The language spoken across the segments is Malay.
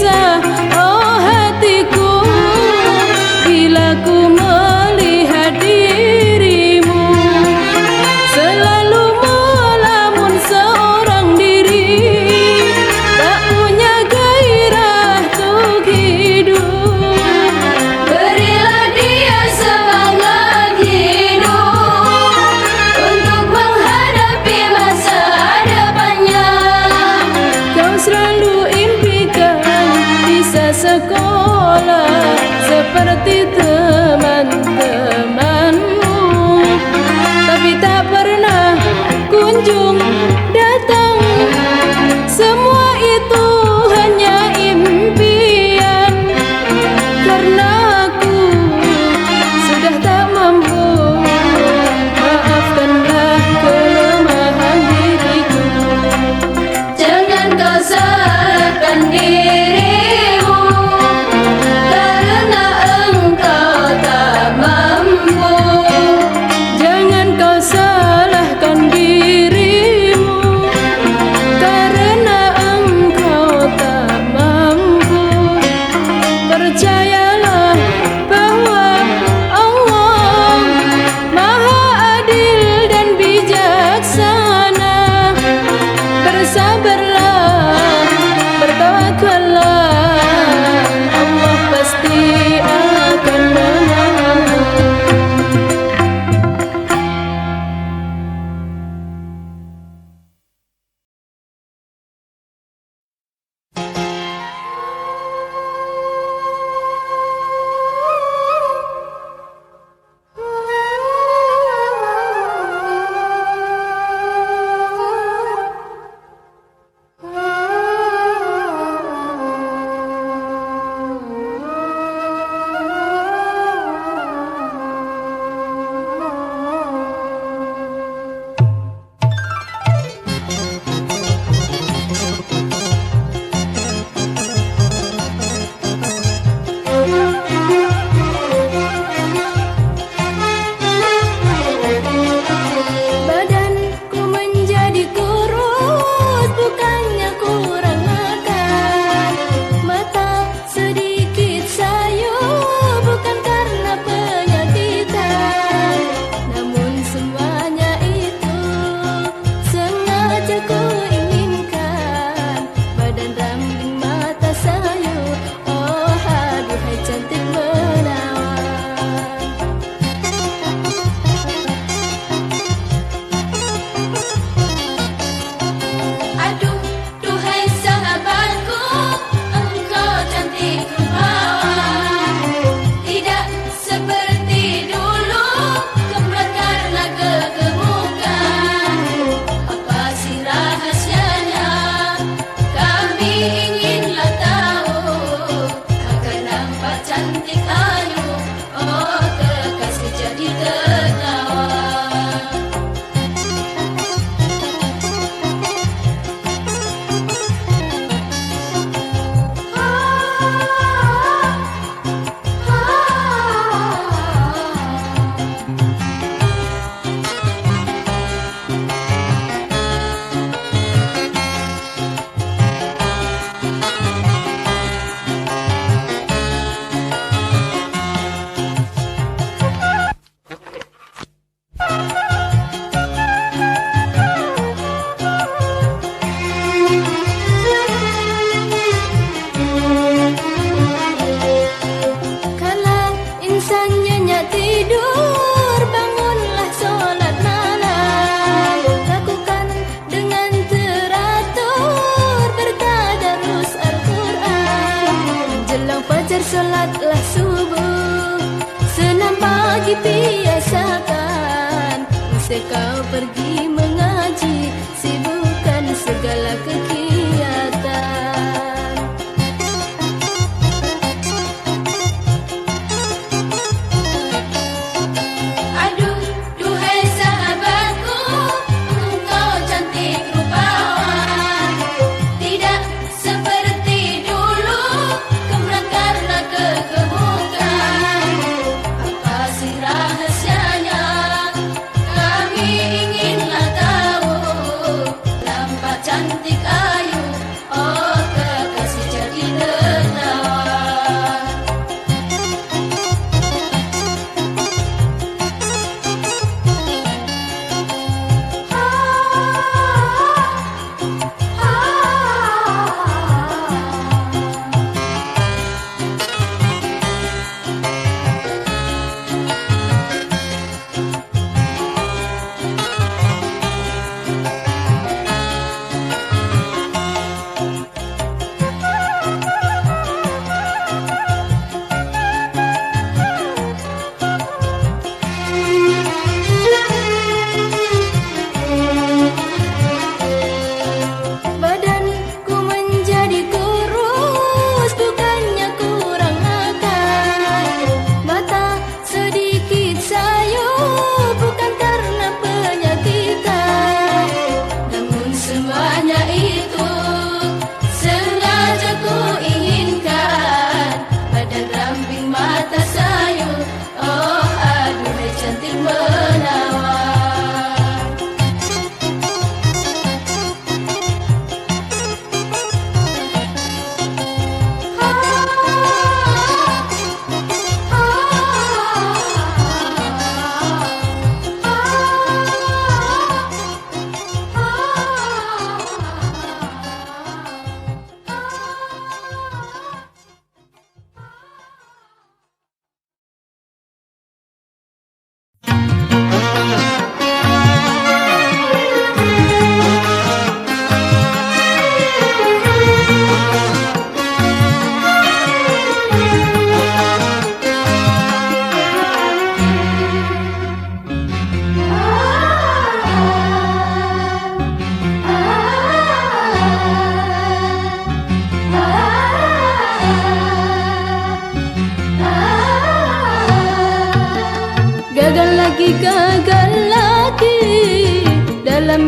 gelisah, oh hatiku, bila ku melihat dirimu selalu melamun seorang diri, tak punya gairah untuk hidup. Berilah dia semangat hidup untuk menghadapi masa depannya. Kau selalu impikan bisa sekolah seperti teman-temanmu, tapi tak pernah kunjung datang. Semua itu hanya impian, karena aku sudah tak mampu. Maafkanlah kelemahan diriku. Jangan kau salahkan dirimu karena engkau tak mampu. Jangan kau salahkan dirimu karena engkau tak mampu. Percayalah bahwa Allah Maha Adil dan bijaksana. Bersabarlah, bertawakallah, Allah pasti akan menolongmu. Badanku menjadi kurus, bukannya kurang makan. Mata sedikit sayu, bukan karena penyakitan. Namun semuanya itu sengaja ku inginkan. Badan rambing, mata sayu, oh aduhai cantik menawan. Aduh, duhai sahabatku, engkau cantik rupawan. Tidak seperti dulu, kembali karena kegemukan. Apa sih rahasianya? Kami inginlah tahu. Akan nampak cantik ayu, oh kekasih jadi tertawa. Kala insan nyenyak tidur, bangunlah solat malam. Lakukan dengan teratur, bertadarus Al-Quran. Menjelang fajar solatlah subuh, senam pagi biasakan. Usai kau pergi mengaji, sibukkan segala kegiatan. Aduh, duhai sahabatku, engkau cantik rupawan. Tidak seperti dulu, kembali karena kegemukan. Apa sih rahasianya? Kami inginlah tahu. Nampak cantik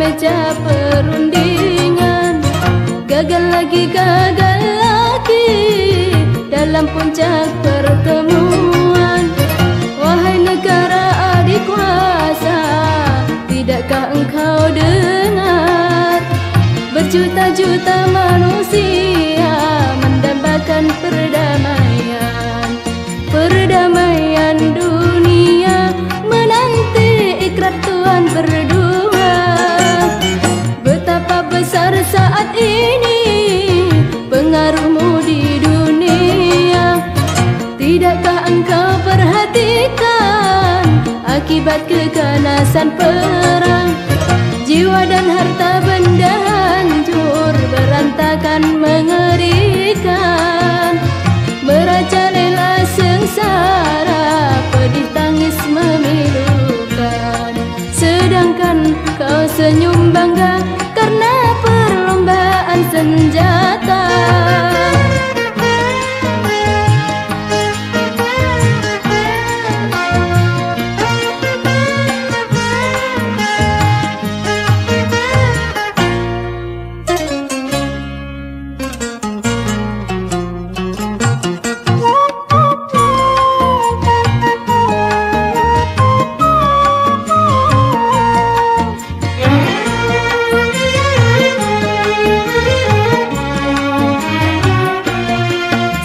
meja perundingan. Gagal lagi dalam puncak pertemuan. Wahai negara adik kuasa, tidakkah engkau dengar? Berjuta-juta manusia mendambakan perdamaian. Perdamaian dunia menanti ikrar Tuhan berdua. Betapa besar saat ini pengaruhmu di dunia. Tidakkah engkau perhatikan akibat keganasan perang? Jiwa dan harta benda hancur, berantakan mengerikan. Merajalela sengsara, pedih tangis memilukan. Sedangkan kau senyum bangga karena perlombaan senjata.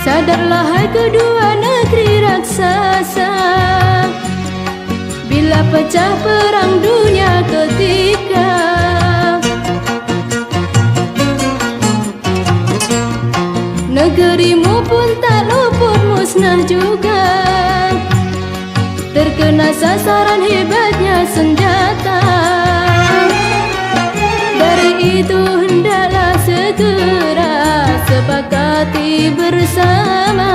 Sadarlah hai kedua negeri raksasa, bila pecah perang dunia ketiga. Negerimu pun tak luput musnah juga, terkena sasaran hebatnya senjata. Dari itu hendaklah segera sepakati bersama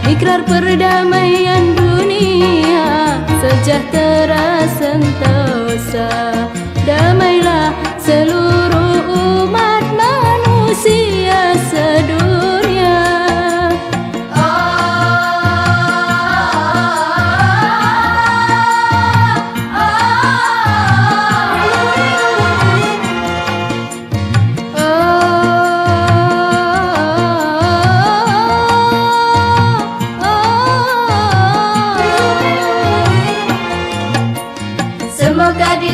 ikrar perdamaian dunia, sejahtera sentosa. Damailah seluruh umat manusia sedunia. Semoga di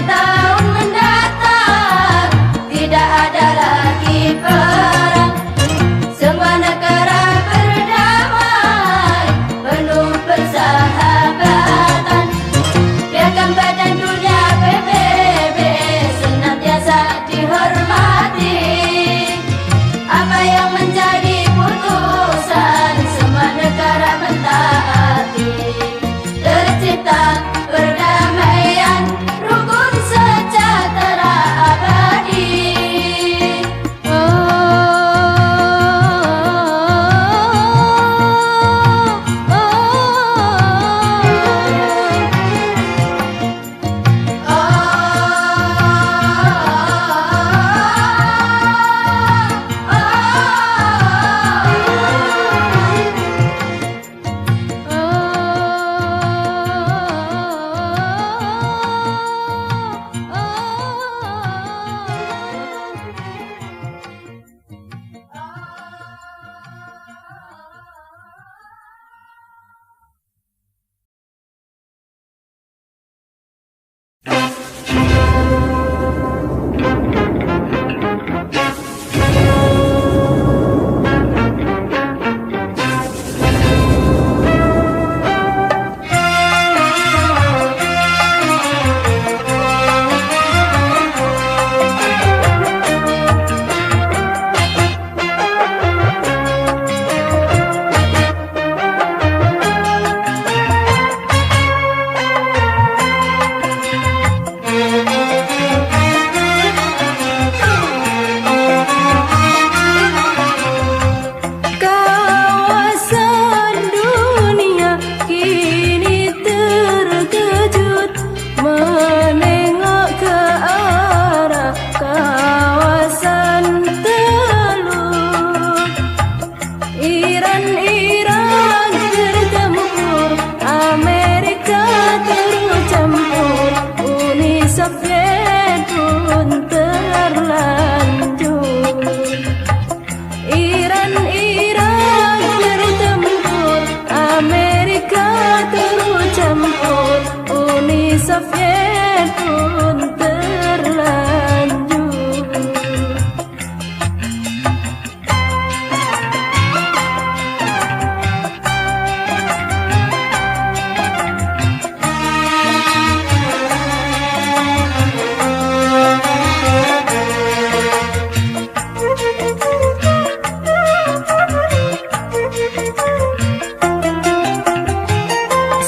Soviet pun terlanjur.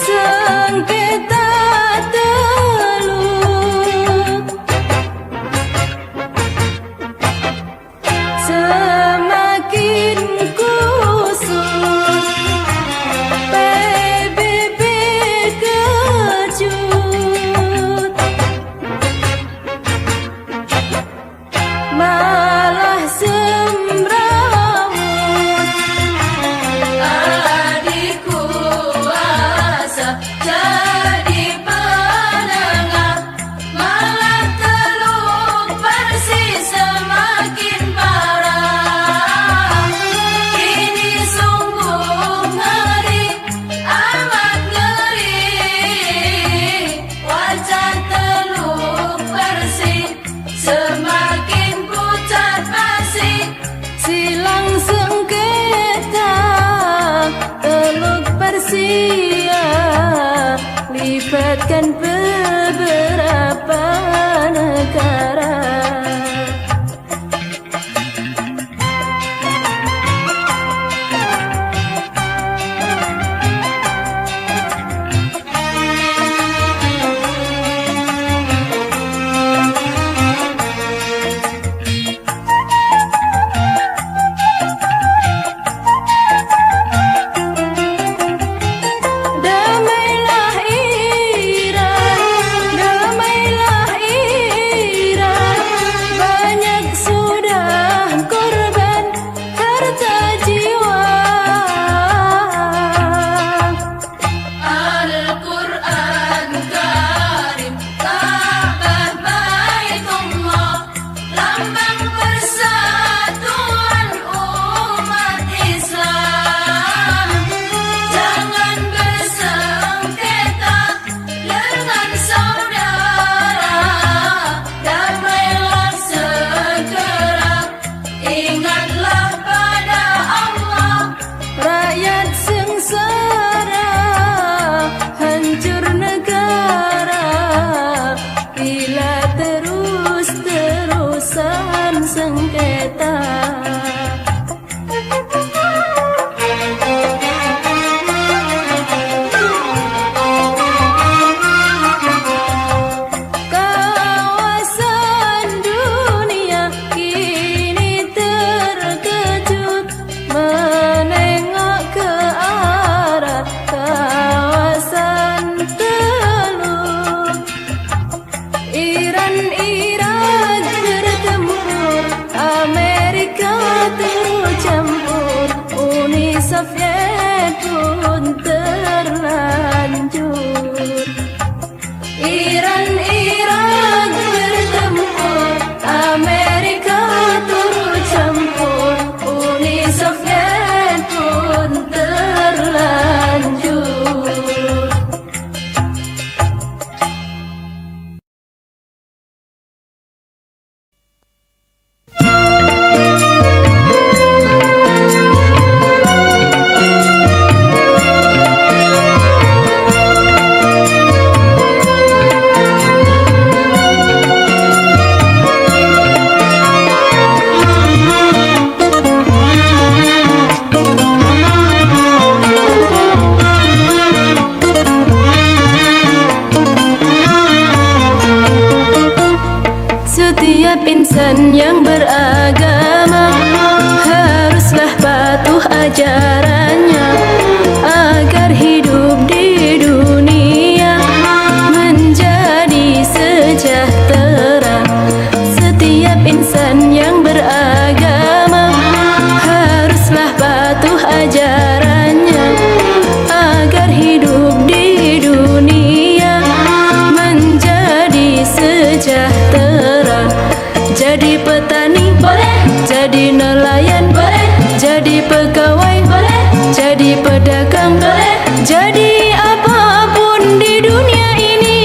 Sengketa teluk semakin kusut, PBB kejut, malah semrawut. Adik kuasa jadi penengah, malah Teluk Persis semakin parah. Ini sungguh ngeri, amat ngeri. Wajah Teluk Persis semakin pucat pasi. Silang sengketa Teluk Persia libatkan beberapa negara. Damailah Iran, damailah Iran. Banyak sudah korban harta jiwa. Al-Quran Karim, Ka'bah Baitullah, lambang persatuan umat Islam. Jangan bersengketa dengan saudara, damailah segera, ingatlah pada Allah. Rakyat sengsara, hancur negara bila terus-terusan sengketa. Kawasan dunia kini terkejut menengok ke arah kawasan Teluk. Iran, Irak bertempur, Amerika turut campur, Uni Soviet pun terlanjur. Iran, Irak bertempur, Amerika turut campur, Uni Soviet pun terlanjur. Setiap insan yang beragama haruslah patuh ajarannya agar hidup di dunia menjadi sejahtera. Setiap insan yang beragama haruslah patuh ajarannya agar hidup di dunia menjadi sejahtera. Jadi petani boleh, jadi nelayan boleh, jadi pegawai boleh, jadi pedagang boleh, jadi apapun di dunia ini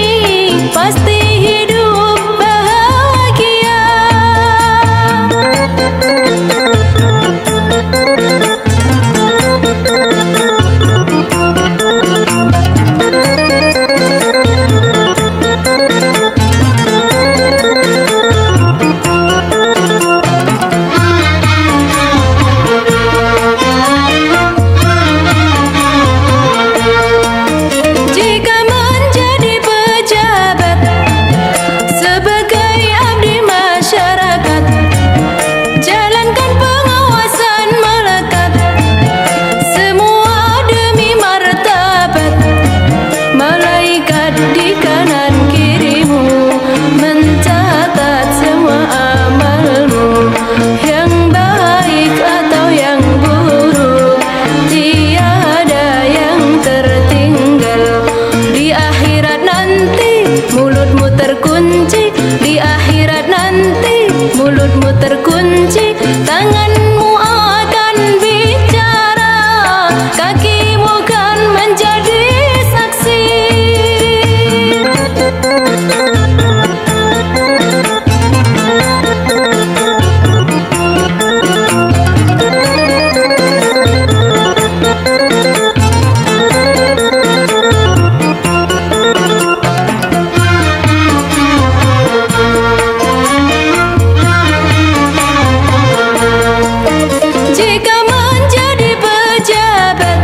martabat.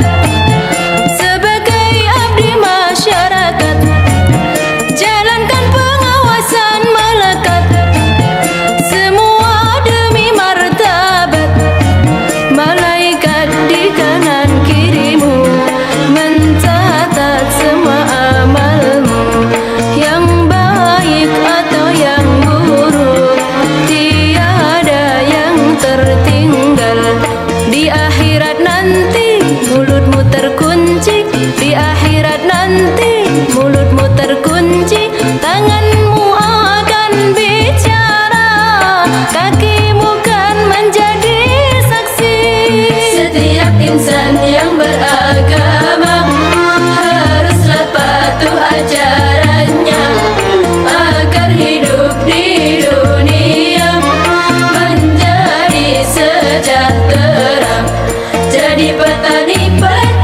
Sebagai abdi masyarakat, jalankan pengawasan melekat, semua demi martabat. Malaikat di kanan kirimu mencatat semua amalmu, yang baik atau yang buruk, tiada yang tertinggal. Di akhirat nanti mulutmu terkunci, di akhirat nanti mulutmu terkunci, tanganmu akan bicara, kakimu kan menjadi saksi. Setiap insan yang beragama haruslah patuh ajarannya, agar hidup di dunia menjadi sejahtera. Jadi petani baik,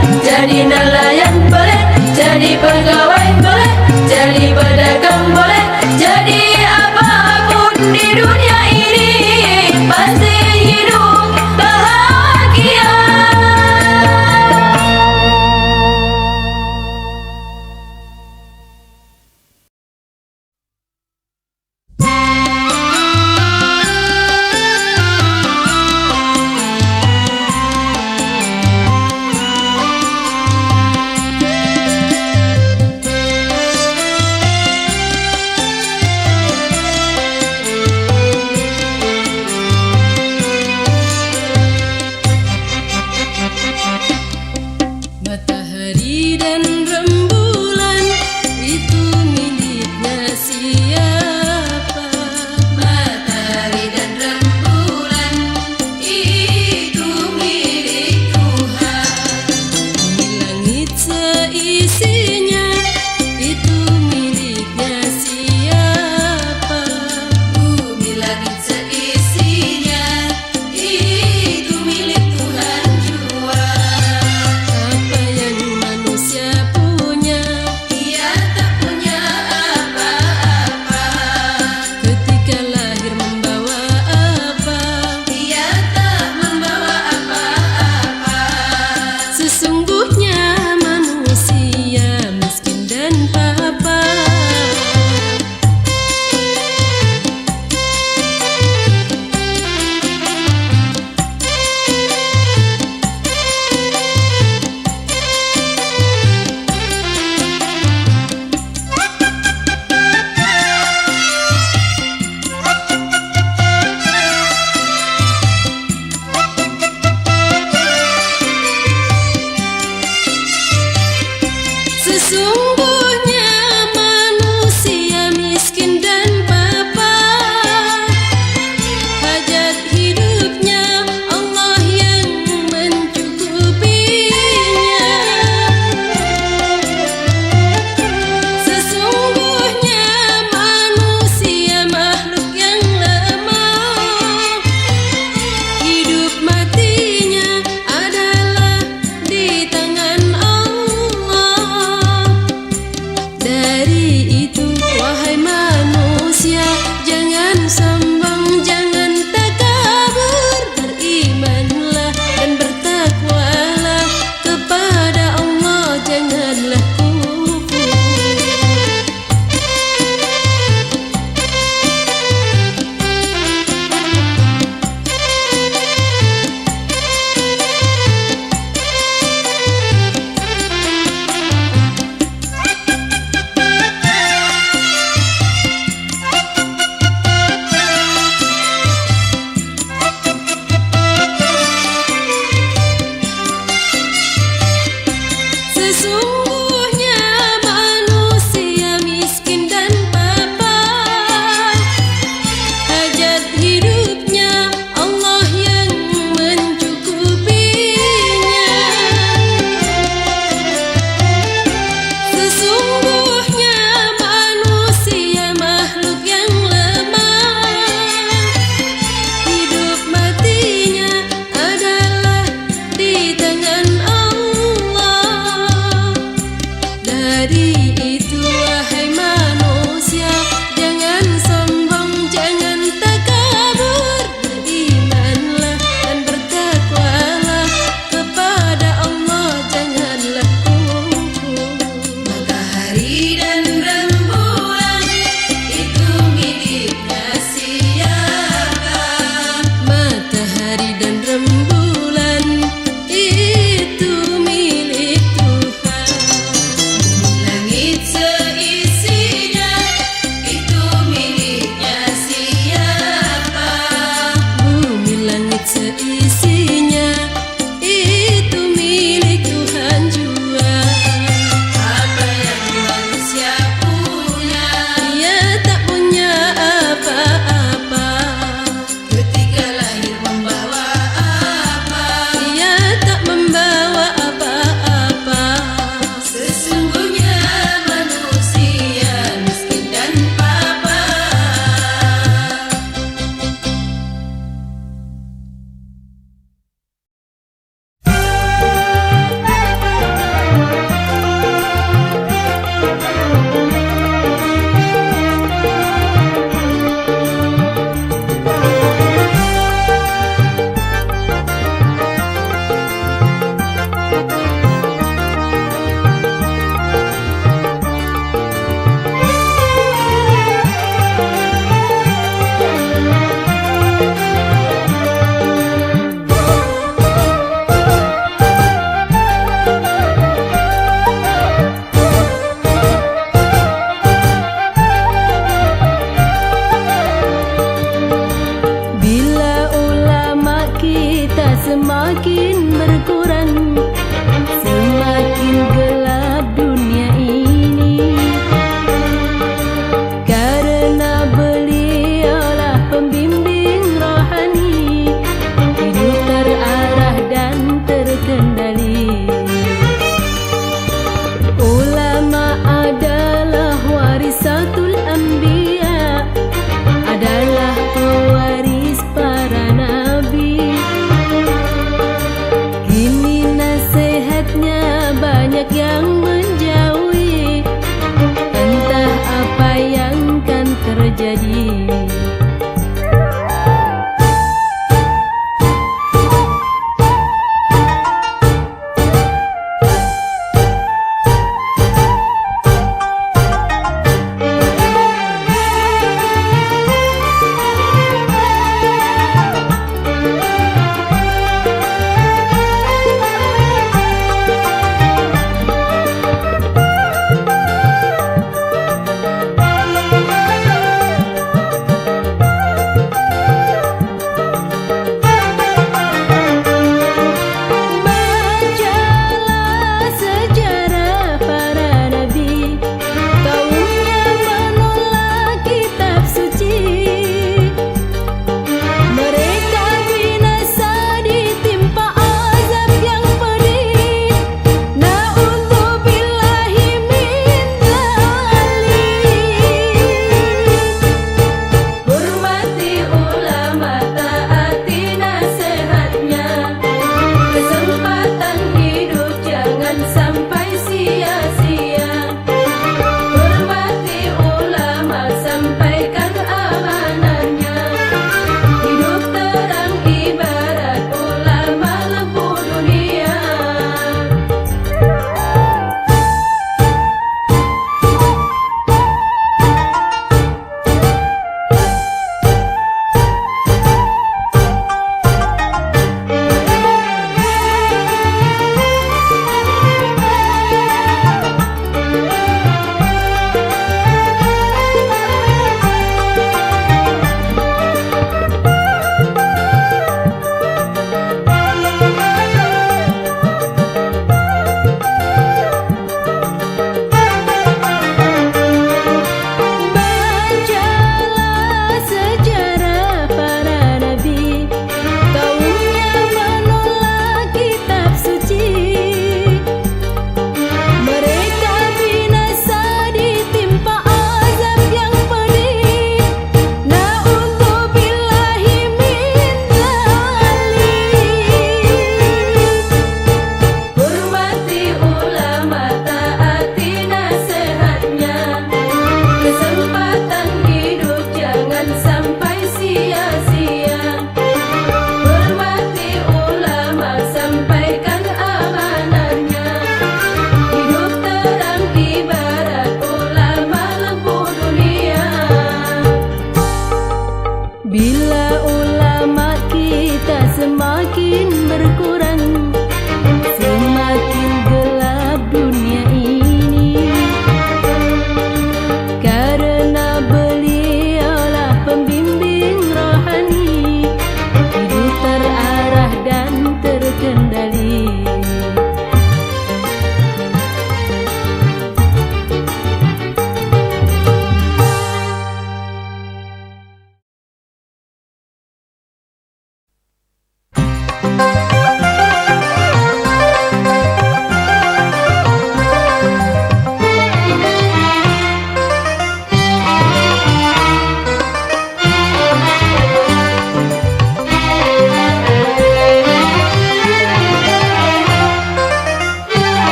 terjadi.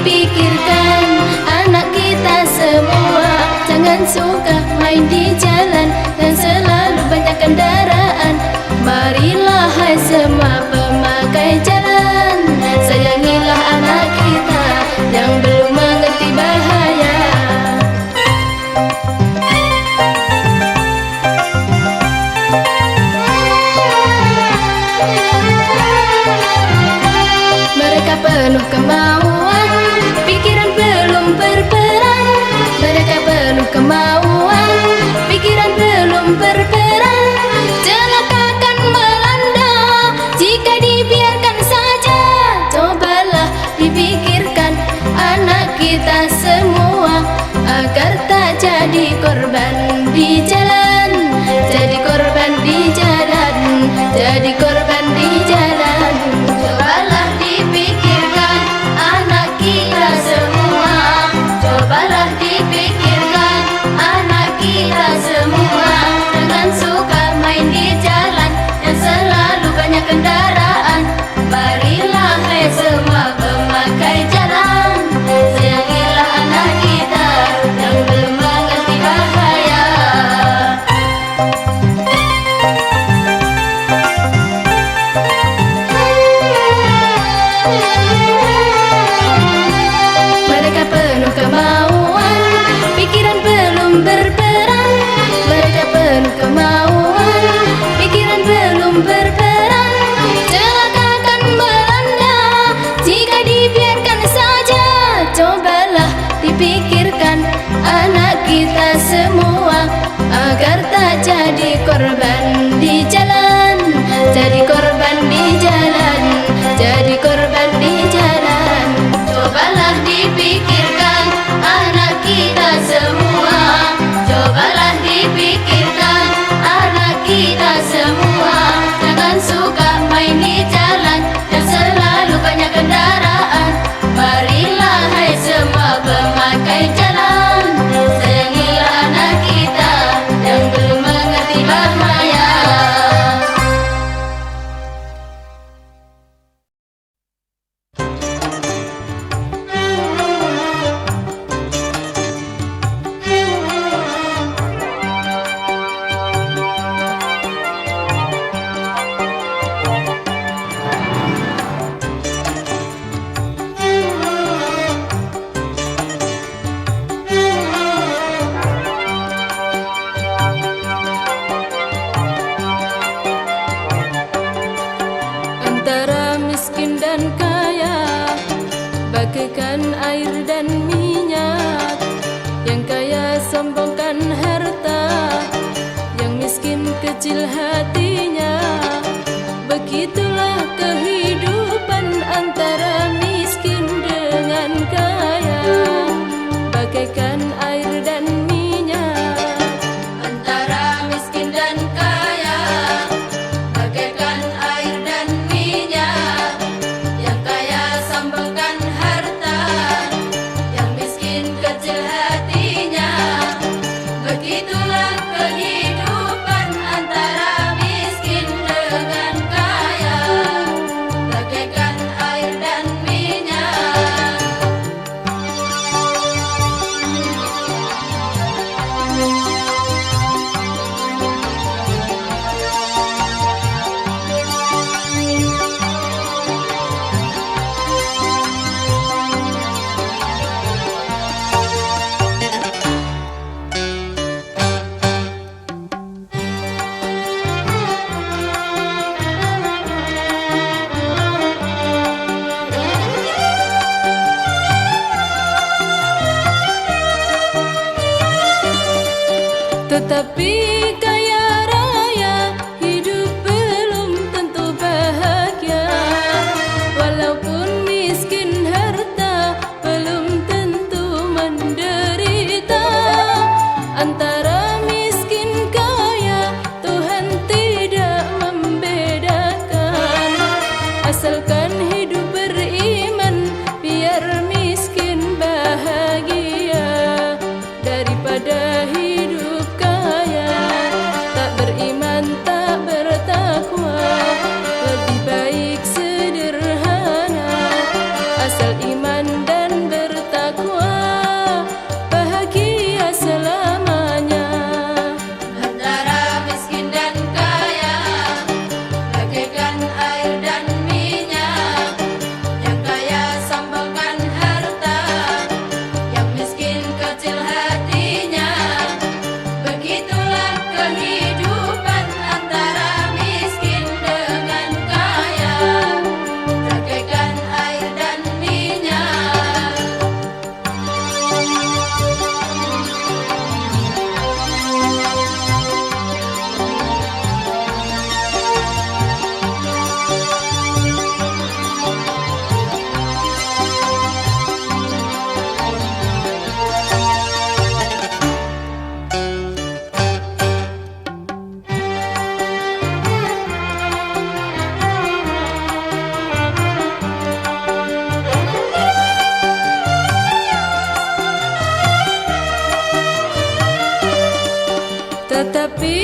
Pikirkan anak kita semua, jangan suka main di jalan dan selalu banyak kendaraan. Marilah hai semua pemakai jalan, sayangilah anak kita yang belum mengerti bahaya. Mereka penuh kemauan, pikiran belum berperan. Mereka penuh kemauan, pikiran belum berperan. Celaka akan melanda jika dibiarkan saja. Cobalah dipikirkan anak kita semua, agar tak jadi korban di jalan, jadi korban di jalan, jadi korban di jalan. Cobalah dipikirkan semua agar tak jadi korban di jalan, jadi korban di jalan, jadi korban di jalan. Cobalah dipikirkan anak kita semua, cobalah dipikirkan anak kita semua. Jangan suka main di jalan dan selalu banyak kendaraan. Marilah hai semua pemakai jalan, sayangilah anak kita yang belum mengerti bahaya. Antara miskin dan kaya bagaikan air dan minyak. Yang kaya sombongkan harta, yang miskin kecil hatinya. Begitulah kehidupan antara miskin dengan kaya, bagaikan air dan minyak. Antara miskin dan kaya bagaikan air dan minyak. Yang kaya sombongkan harta, yang miskin kecil hatinya. Begitulah kehidupan antara miskin dengan kaya, bagaikan air dan minyak. Tetapi kaya raya hidup belum tentu bahagia. Walaupun miskin harta belum tentu menderita. Antara miskin kaya Tuhan tidak membedakan. Asalkan hidup beriman, biar miskin bahagia daripada hidup kaya tak beriman, tak bertakwa. Lebih baik sederhana, asal iman dan bertakwa, bahagia selamanya. Antara miskin dan kaya bagaikan air dan minyak. Yang kaya sombongkan harta, yang miskin kecil hatinya. Begitulah kehidupan antara miskin dengan kaya, bagaikan air dan minyak. Tetapi